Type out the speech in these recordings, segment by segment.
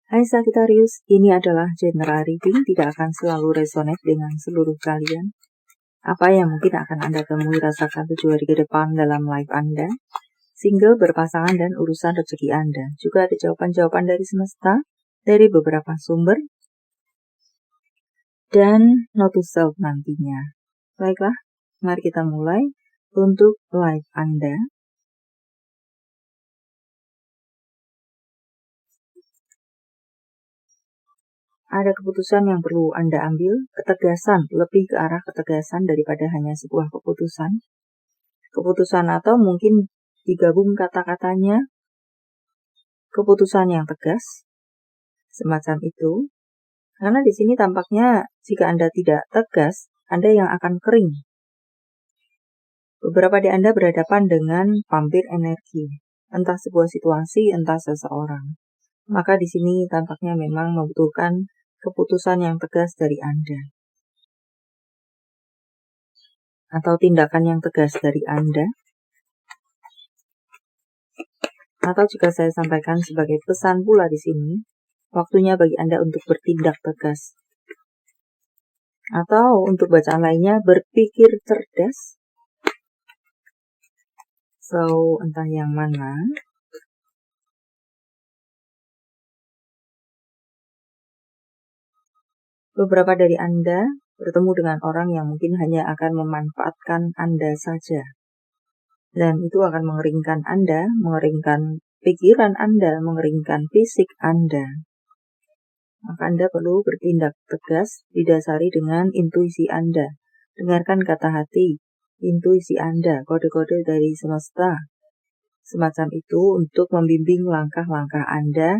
Hai Sagittarius, ini adalah general reading, tidak akan selalu resonate dengan seluruh kalian. Apa yang mungkin akan Anda temui rasakan 7 hari ke depan dalam life Anda, single, berpasangan, dan urusan rezeki Anda. Juga ada jawaban-jawaban dari semesta, dari beberapa sumber, dan note to self nantinya. Baiklah, mari kita mulai untuk life Anda. Ada keputusan yang perlu Anda ambil, ketegasan, lebih ke arah ketegasan daripada hanya sebuah keputusan. Keputusan atau mungkin digabung kata-katanya, keputusan yang tegas, semacam itu. Karena di sini tampaknya jika Anda tidak tegas, Anda yang akan kering. Beberapa di Anda berhadapan dengan vampir energi, entah sebuah situasi, entah seseorang. Maka di sini tampaknya memang membutuhkan keputusan yang tegas dari Anda. Atau tindakan yang tegas dari Anda. Atau jika saya sampaikan sebagai pesan pula di sini, waktunya bagi Anda untuk bertindak tegas. Atau untuk bacaan lainnya, berpikir cerdas. So, entah yang mana. Beberapa dari Anda bertemu dengan orang yang mungkin hanya akan memanfaatkan Anda saja. Dan itu akan mengeringkan Anda, mengeringkan pikiran Anda, mengeringkan fisik Anda. Maka Anda perlu bertindak tegas, didasari dengan intuisi Anda. Dengarkan kata hati, intuisi Anda, kode-kode dari semesta. Semacam itu untuk membimbing langkah-langkah Anda,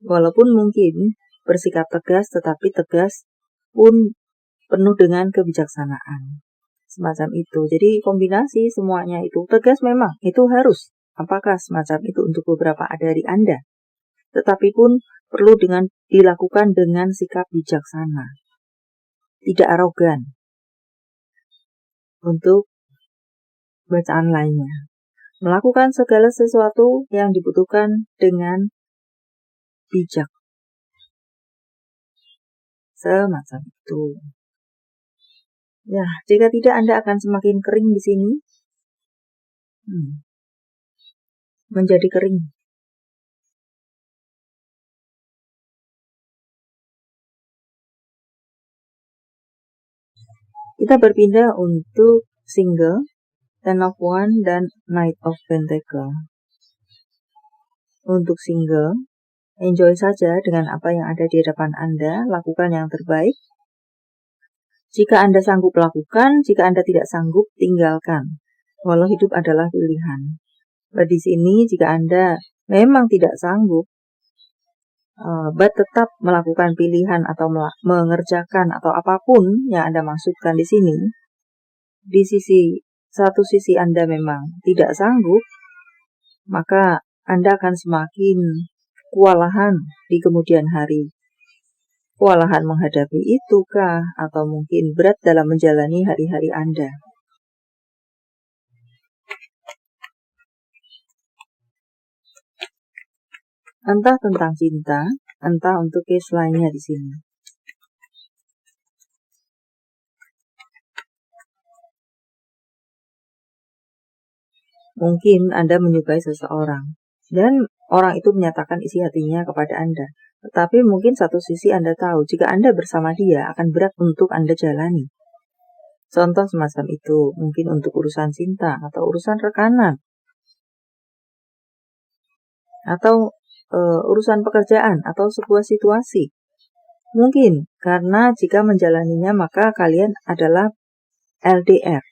walaupun mungkin bersikap tegas, tetapi tegas pun penuh dengan kebijaksanaan. Semacam itu. Jadi kombinasi semuanya itu tegas memang, itu harus. Apakah semacam itu untuk beberapa dari Anda? Tetapi pun perlu dilakukan dengan sikap bijaksana. Tidak arogan. Untuk bacaan lainnya. Melakukan segala sesuatu yang dibutuhkan dengan bijak. Semacam itu. Ya, jika tidak Anda akan semakin kering di sini. Menjadi kering. Kita berpindah untuk single, Ten of Wands, dan Knight of Pentacles. Untuk single, enjoy saja dengan apa yang ada di hadapan Anda, lakukan yang terbaik. Jika Anda sanggup lakukan, jika Anda tidak sanggup, tinggalkan. Walau hidup adalah pilihan. Di sini, jika Anda memang tidak sanggup, tetap melakukan pilihan atau mengerjakan atau apapun yang Anda maksudkan di sini, di satu sisi Anda memang tidak sanggup, maka Anda akan semakin kewalahan di kemudian hari. Kewalahan menghadapi itukah, atau mungkin berat dalam menjalani hari-hari Anda. Entah tentang cinta, entah untuk case lainnya di sini. Mungkin Anda menyukai seseorang, dan orang itu menyatakan isi hatinya kepada Anda. Tetapi mungkin satu sisi Anda tahu, jika Anda bersama dia akan berat untuk Anda jalani. Contoh semacam itu, mungkin untuk urusan cinta, atau urusan rekanan, atau urusan pekerjaan, atau sebuah situasi. Mungkin, karena jika menjalaninya maka kalian adalah LDR.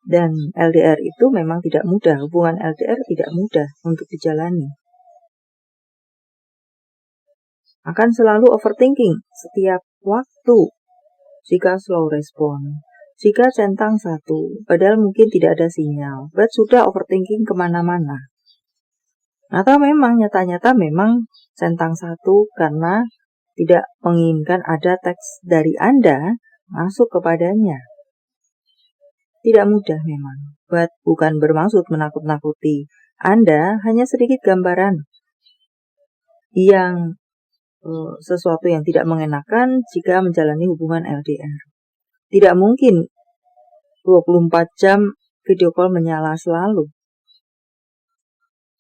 Dan LDR itu memang tidak mudah, hubungan LDR tidak mudah untuk dijalani. Akan selalu overthinking setiap waktu. Jika slow respon, jika centang satu, padahal mungkin tidak ada sinyal, sudah overthinking kemana-mana. Atau memang nyata-nyata memang centang satu karena tidak menginginkan ada teks dari Anda masuk kepadanya. Tidak mudah memang, bukan bermaksud menakut-nakuti. Anda hanya sedikit gambaran yang sesuatu yang tidak mengenakan jika menjalani hubungan LDR. Tidak mungkin 24 jam video call menyala selalu.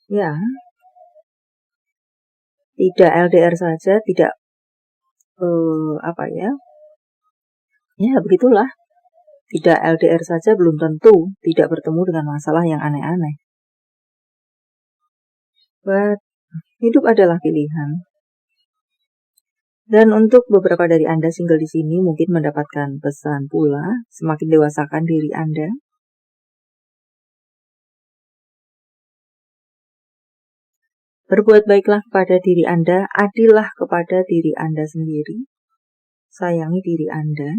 Ya, tidak LDR saja, tidak ya begitulah. Tidak LDR saja belum tentu tidak bertemu dengan masalah yang aneh-aneh. But hidup adalah pilihan. Dan untuk beberapa dari Anda single di sini mungkin mendapatkan pesan pula, semakin dewasakan diri Anda. Berbuat baiklah kepada diri Anda, adillah kepada diri Anda sendiri. Sayangi diri Anda.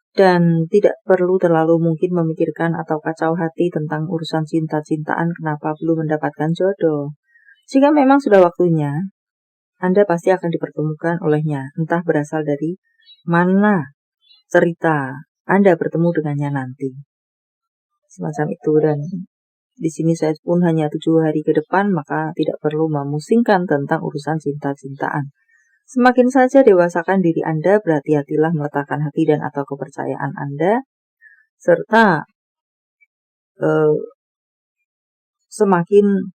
Dan tidak perlu terlalu mungkin memikirkan atau kacau hati tentang urusan cinta-cintaan kenapa belum mendapatkan jodoh. Jika memang sudah waktunya, Anda pasti akan dipertemukan olehnya, entah berasal dari mana cerita Anda bertemu dengannya nanti. Semacam itu, dan di sini saya pun hanya 7 hari ke depan, maka tidak perlu memusingkan tentang urusan cinta-cintaan. Semakin saja dewasakan diri Anda, berhati-hatilah meletakkan hati dan atau kepercayaan Anda, serta semakin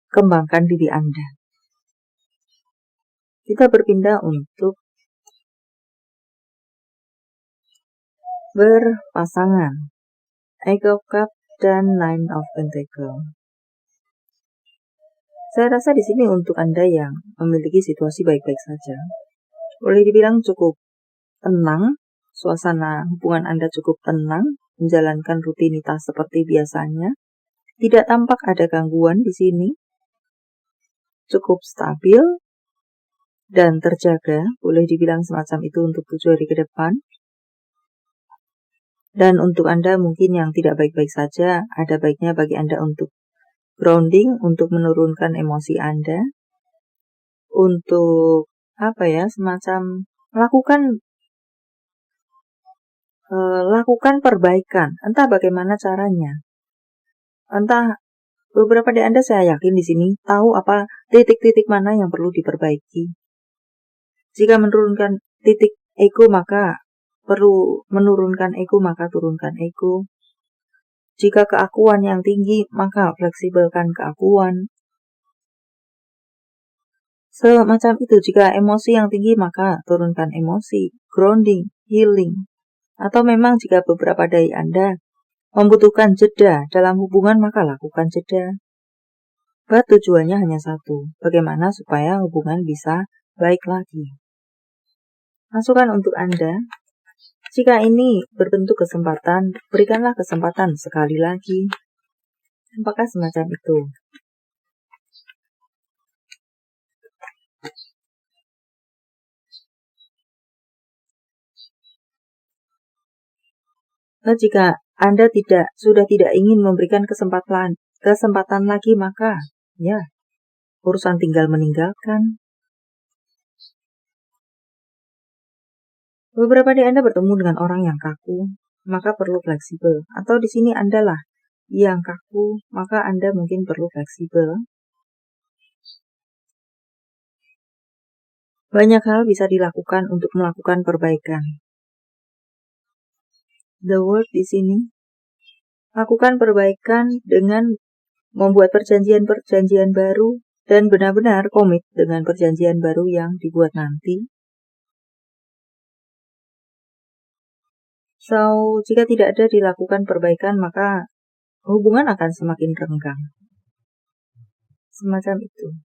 kembangkan diri Anda. Kita berpindah untuk berpasangan. Eight of Cups dan Nine of Pentacles. Saya rasa di sini untuk Anda yang memiliki situasi baik-baik saja, boleh dibilang cukup tenang, suasana hubungan Anda cukup tenang, menjalankan rutinitas seperti biasanya, tidak tampak ada gangguan di sini, cukup stabil dan terjaga, boleh dibilang semacam itu untuk 7 hari ke depan. Dan untuk Anda mungkin yang tidak baik-baik saja, ada baiknya bagi Anda untuk grounding, untuk menurunkan emosi Anda, untuk semacam lakukan perbaikan, entah bagaimana caranya. Entah beberapa dari Anda saya yakin di sini tahu apa titik-titik mana yang perlu diperbaiki. Jika menurunkan titik ego maka perlu menurunkan ego, maka turunkan ego. Jika keakuan yang tinggi, maka fleksibelkan keakuan. Semacam itu, jika emosi yang tinggi, maka turunkan emosi, grounding, healing. Atau memang jika beberapa dari Anda membutuhkan jeda dalam hubungan, maka lakukan jeda. Tujuannya hanya satu, bagaimana supaya hubungan bisa baik lagi. Masukan untuk Anda, jika ini berbentuk kesempatan, berikanlah kesempatan sekali lagi. Apakah semacam itu? Jika Anda sudah tidak ingin memberikan kesempatan lagi, maka ya, urusan tinggal meninggalkan. Beberapa dari Anda bertemu dengan orang yang kaku, maka perlu fleksibel. Atau di sini Anda lah yang kaku, maka Anda mungkin perlu fleksibel. Banyak hal bisa dilakukan untuk melakukan perbaikan. The World di sini. Lakukan perbaikan dengan membuat perjanjian-perjanjian baru dan benar-benar komit dengan perjanjian baru yang dibuat nanti. So, jika tidak ada dilakukan perbaikan, maka hubungan akan semakin renggang. Semacam itu.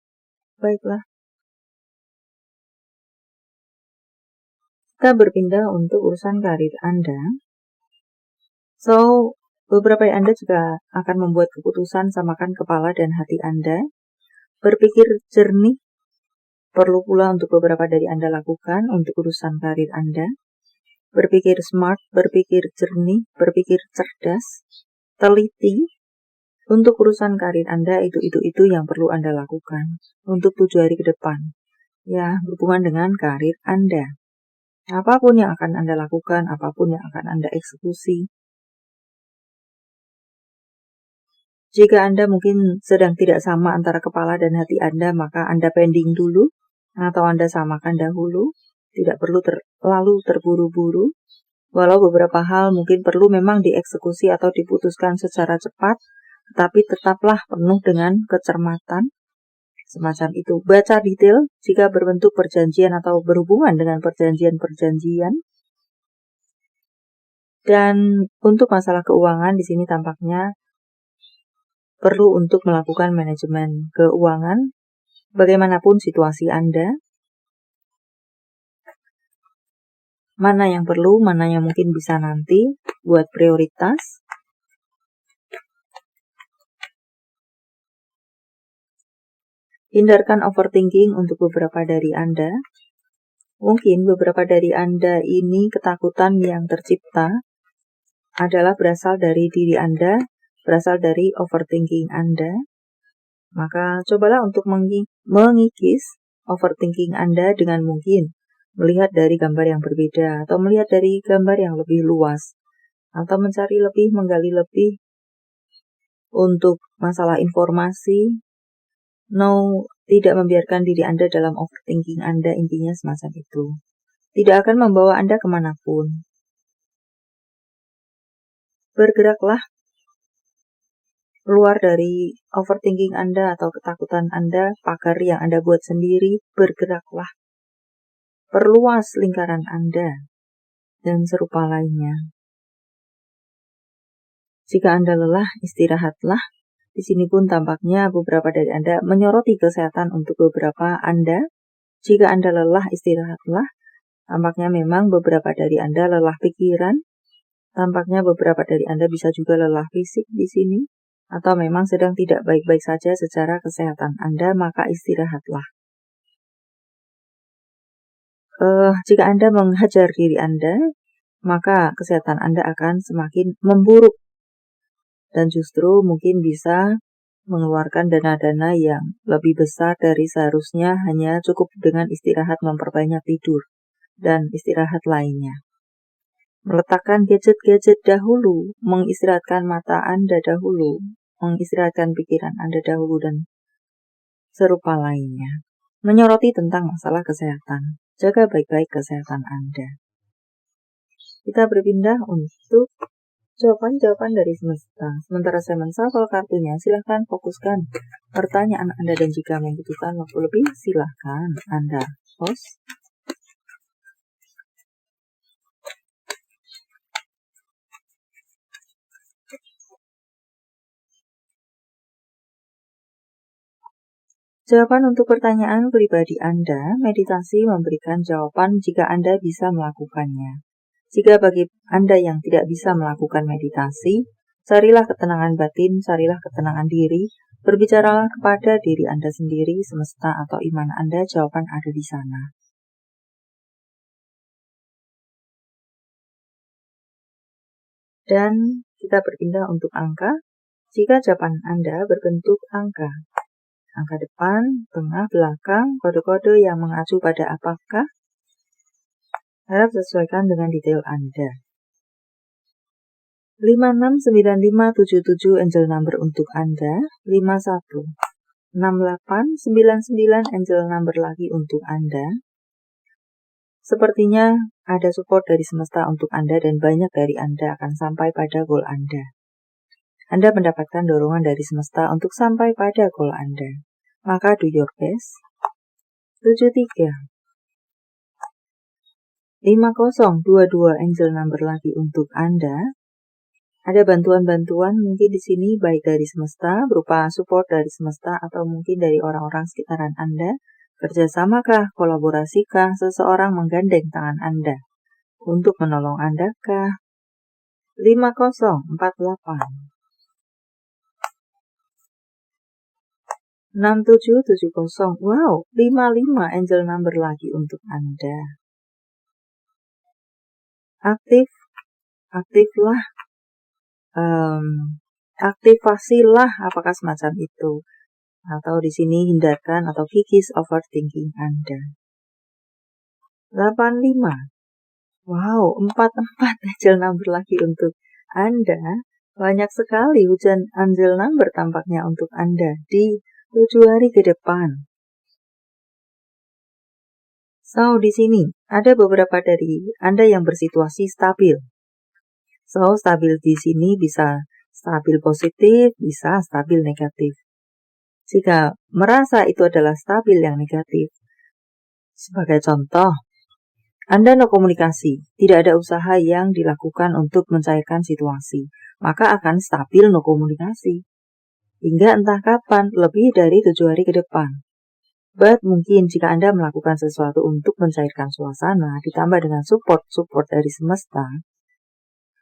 Baiklah. Kita berpindah untuk urusan karir Anda. So, beberapa dari Anda juga akan membuat keputusan, samakan kepala dan hati Anda. Berpikir jernih, perlu pula untuk beberapa dari Anda lakukan untuk urusan karir Anda. Berpikir smart, berpikir jernih, berpikir cerdas, teliti. Untuk urusan karir Anda, itu yang perlu Anda lakukan untuk 7 hari ke depan. Ya, berhubungan dengan karir Anda. Apapun yang akan Anda lakukan, apapun yang akan Anda eksekusi, Jika Anda mungkin sedang tidak sama antara kepala dan hati Anda, maka Anda pending dulu, atau Anda samakan dahulu. Tidak perlu terlalu terburu-buru. Walau beberapa hal mungkin perlu memang dieksekusi atau diputuskan secara cepat, tapi tetaplah penuh dengan kecermatan. Semacam itu. Baca detail jika berbentuk perjanjian atau berhubungan dengan perjanjian-perjanjian. Dan untuk masalah keuangan di sini tampaknya perlu untuk melakukan manajemen keuangan bagaimanapun situasi Anda. Mana yang perlu, mana yang mungkin bisa nanti buat prioritas. Hindarkan overthinking untuk beberapa dari Anda. Mungkin beberapa dari Anda ini ketakutan yang tercipta adalah berasal dari diri Anda, berasal dari overthinking Anda. Maka cobalah untuk mengikis overthinking Anda dengan mungkin melihat dari gambar yang berbeda, atau melihat dari gambar yang lebih luas, atau mencari lebih, menggali lebih untuk masalah informasi. Tidak membiarkan diri Anda dalam overthinking Anda, intinya semacam itu. Tidak akan membawa Anda kemanapun. Bergeraklah keluar dari overthinking Anda atau ketakutan Anda, pagar yang Anda buat sendiri, bergeraklah. Perluas lingkaran Anda, dan serupa lainnya. Jika Anda lelah, istirahatlah. Di sini pun tampaknya beberapa dari Anda menyoroti kesehatan untuk beberapa Anda. Jika Anda lelah, istirahatlah. Tampaknya memang beberapa dari Anda lelah pikiran. Tampaknya beberapa dari Anda bisa juga lelah fisik di sini. Atau memang sedang tidak baik-baik saja secara kesehatan Anda, maka istirahatlah. Jika Anda menghajar diri Anda, maka kesehatan Anda akan semakin memburuk. Dan justru mungkin bisa mengeluarkan dana-dana yang lebih besar dari seharusnya, hanya cukup dengan istirahat, memperbanyak tidur, dan istirahat lainnya. Meletakkan gadget-gadget dahulu, mengistirahatkan mata Anda dahulu, mengistirahatkan pikiran Anda dahulu, dan serupa lainnya. Menyoroti tentang masalah kesehatan. Jaga baik-baik kesehatan Anda. Kita berpindah untuk jawaban-jawaban dari semesta. Sementara saya menshuffle kartunya, silahkan fokuskan pertanyaan Anda, dan jika membutuhkan waktu lebih, silahkan Anda host. Jawaban untuk pertanyaan pribadi Anda, meditasi memberikan jawaban jika Anda bisa melakukannya. Jika bagi Anda yang tidak bisa melakukan meditasi, carilah ketenangan batin, carilah ketenangan diri, berbicaralah kepada diri Anda sendiri, semesta atau iman Anda, jawaban ada di sana. Dan kita berpindah untuk angka. Jika jawaban Anda berbentuk angka depan, tengah, belakang, kode-kode yang mengacu pada apakah, harap sesuaikan dengan detail Anda. 569577 angel number untuk Anda, 516899 angel number lagi untuk Anda. Sepertinya ada support dari semesta untuk Anda, dan banyak dari Anda akan sampai pada goal Anda. Anda mendapatkan dorongan dari semesta untuk sampai pada goal Anda. Maka do your best. 73 5022 angel number lagi untuk Anda. Ada bantuan-bantuan mungkin di sini, baik dari semesta, berupa support dari semesta, atau mungkin dari orang-orang sekitaran Anda. Kerjasamakah, kolaborasikah, seseorang menggandeng tangan Anda untuk menolong Anda kah? 5048 6770, wow, 55 angel number lagi untuk Anda. Aktiflah, aktivasilah, apakah semacam itu? Atau di sini hindarkan atau kikis overthinking Anda. 85, wow, 44 angel number lagi untuk Anda. Banyak sekali hujan angel number tampaknya untuk Anda di 7 hari ke depan. So, di sini ada beberapa dari Anda yang bersituasi stabil. So, stabil di sini bisa stabil positif, bisa stabil negatif. Jika merasa itu adalah stabil yang negatif, sebagai contoh, Anda no komunikasi, tidak ada usaha yang dilakukan untuk mencairkan situasi, maka akan stabil no komunikasi. Hingga entah kapan, lebih dari 7 hari ke depan. But mungkin jika Anda melakukan sesuatu untuk mencairkan suasana, ditambah dengan support dari semesta,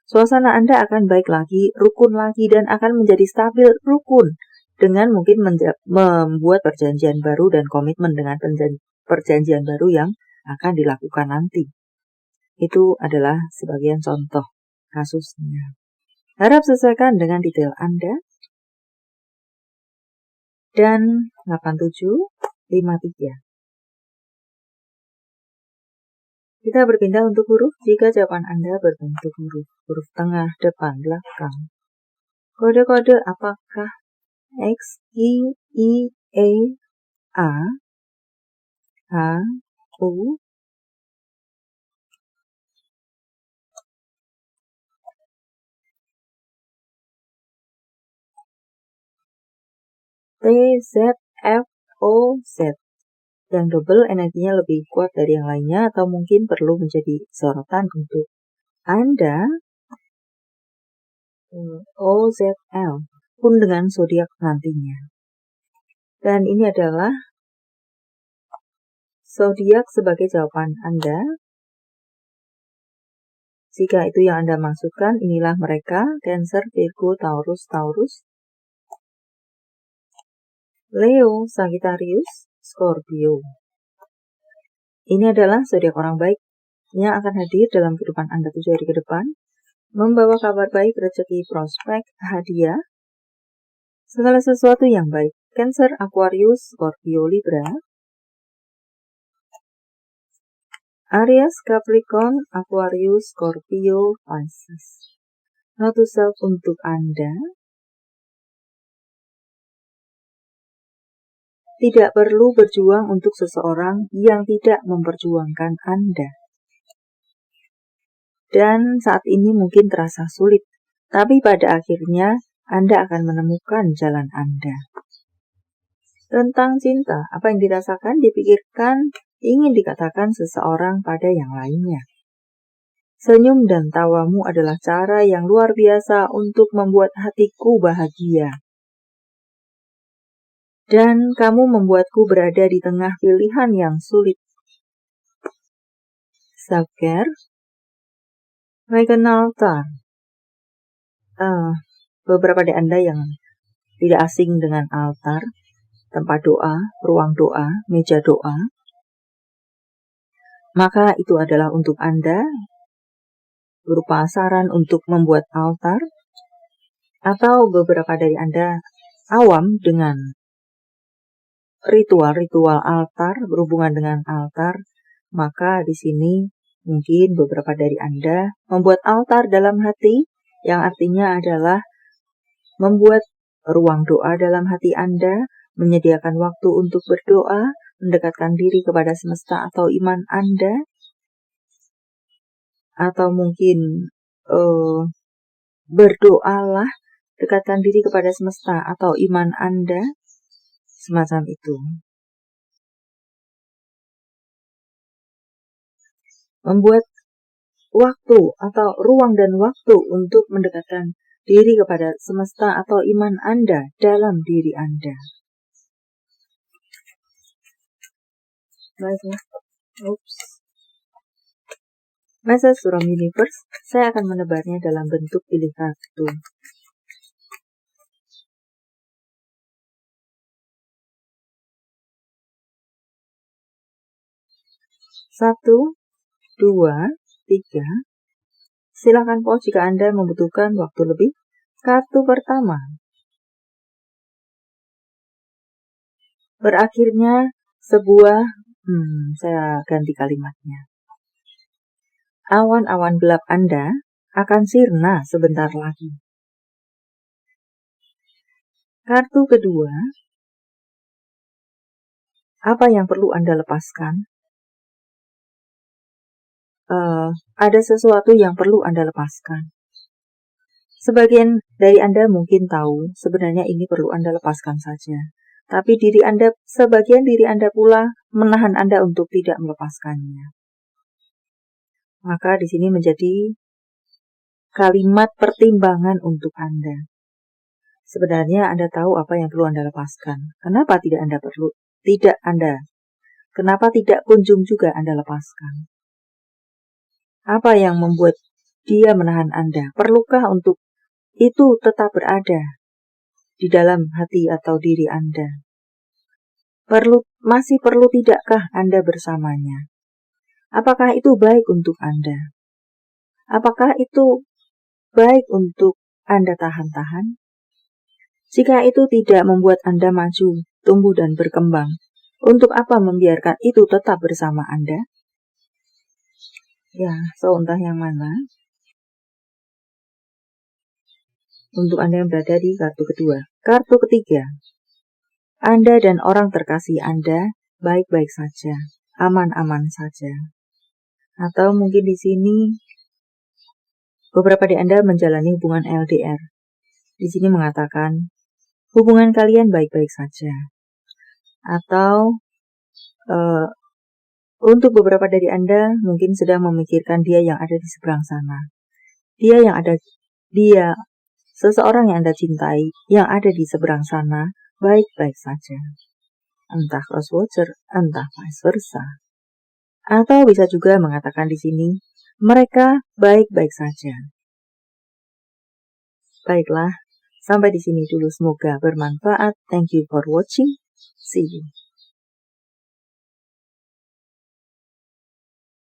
suasana Anda akan baik lagi, rukun lagi, dan akan menjadi stabil rukun. Dengan mungkin membuat perjanjian baru dan komitmen dengan perjanjian baru yang akan dilakukan nanti. Itu adalah sebagian contoh kasusnya. Harap sesuaikan dengan detail Anda. Dan 8753. Kita berpindah untuk huruf jika jawaban Anda berbentuk huruf tengah, depan, belakang. Kode-kode apakah X, I, E, A, H, U, T, Z, F, O, Z. Yang double energinya lebih kuat dari yang lainnya atau mungkin perlu menjadi sorotan untuk Anda. O, Z, L pun dengan zodiak nantinya. Dan ini adalah zodiak sebagai jawaban Anda. Jika itu yang Anda maksudkan, inilah mereka: Cancer, Virgo, Taurus, Leo, Sagittarius, Scorpio. Ini adalah zodiak orang baik yang akan hadir dalam kehidupan Anda 7 hari ke depan, membawa kabar baik, rezeki, prospek, hadiah, segala sesuatu yang baik. Cancer, Aquarius, Scorpio, Libra, Aries, Capricorn, Aquarius, Scorpio, Pisces. Note to self untuk Anda: tidak perlu berjuang untuk seseorang yang tidak memperjuangkan Anda. Dan saat ini mungkin terasa sulit, tapi pada akhirnya Anda akan menemukan jalan Anda. Tentang cinta, apa yang dirasakan, dipikirkan, ingin dikatakan seseorang pada yang lainnya. Senyum dan tawamu adalah cara yang luar biasa untuk membuat hatiku bahagia. Dan kamu membuatku berada di tengah pilihan yang sulit. Self-care, make an altar. Beberapa dari Anda yang tidak asing dengan altar, tempat doa, ruang doa, meja doa, maka itu adalah untuk Anda, berupa saran untuk membuat altar, atau beberapa dari Anda awam dengan ritual altar, berhubungan dengan altar, maka di sini mungkin beberapa dari Anda membuat altar dalam hati, yang artinya adalah membuat ruang doa dalam hati Anda, menyediakan waktu untuk berdoa, mendekatkan diri kepada semesta atau iman Anda, atau mungkin berdoalah, dekatkan diri kepada semesta atau iman Anda, semacam itu. Membuat waktu atau ruang dan waktu untuk mendekatkan diri kepada semesta atau iman Anda dalam diri Anda. Baiklah. Message from Universe, saya akan menebarnya dalam bentuk pilih kartu. Satu, 2, 3. Silakan pause jika Anda membutuhkan waktu lebih. Kartu pertama. Berakhirnya sebuah, saya ganti kalimatnya. Awan-awan gelap Anda akan sirna sebentar lagi. Kartu kedua, apa yang perlu Anda lepaskan? Ada sesuatu yang perlu Anda lepaskan. Sebagian dari Anda mungkin tahu sebenarnya ini perlu Anda lepaskan saja. Tapi sebagian diri Anda pula menahan Anda untuk tidak melepaskannya. Maka di sini menjadi kalimat pertimbangan untuk Anda. Sebenarnya Anda tahu apa yang perlu Anda lepaskan. Kenapa tidak kunjung juga Anda lepaskan? Apa yang membuat dia menahan Anda? Perlukah untuk itu tetap berada di dalam hati atau diri Anda? Masih perlu tidakkah Anda bersamanya? Apakah itu baik untuk Anda? Apakah itu baik untuk Anda tahan-tahan? Jika itu tidak membuat Anda maju, tumbuh dan berkembang, untuk apa membiarkan itu tetap bersama Anda? Ya, entah yang mana? Untuk Anda yang berada di kartu kedua. Kartu ketiga, Anda dan orang terkasih Anda baik-baik saja, aman-aman saja. Atau mungkin di sini beberapa di Anda menjalani hubungan LDR. Di sini mengatakan hubungan kalian baik-baik saja. Atau untuk beberapa dari Anda mungkin sedang memikirkan dia yang ada di seberang sana. Seseorang yang Anda cintai yang ada di seberang sana baik-baik saja. Entah crosswatcher, entah vice versa. Atau bisa juga mengatakan di sini, mereka baik-baik saja. Baiklah, sampai di sini dulu, semoga bermanfaat. Thank you for watching. See you.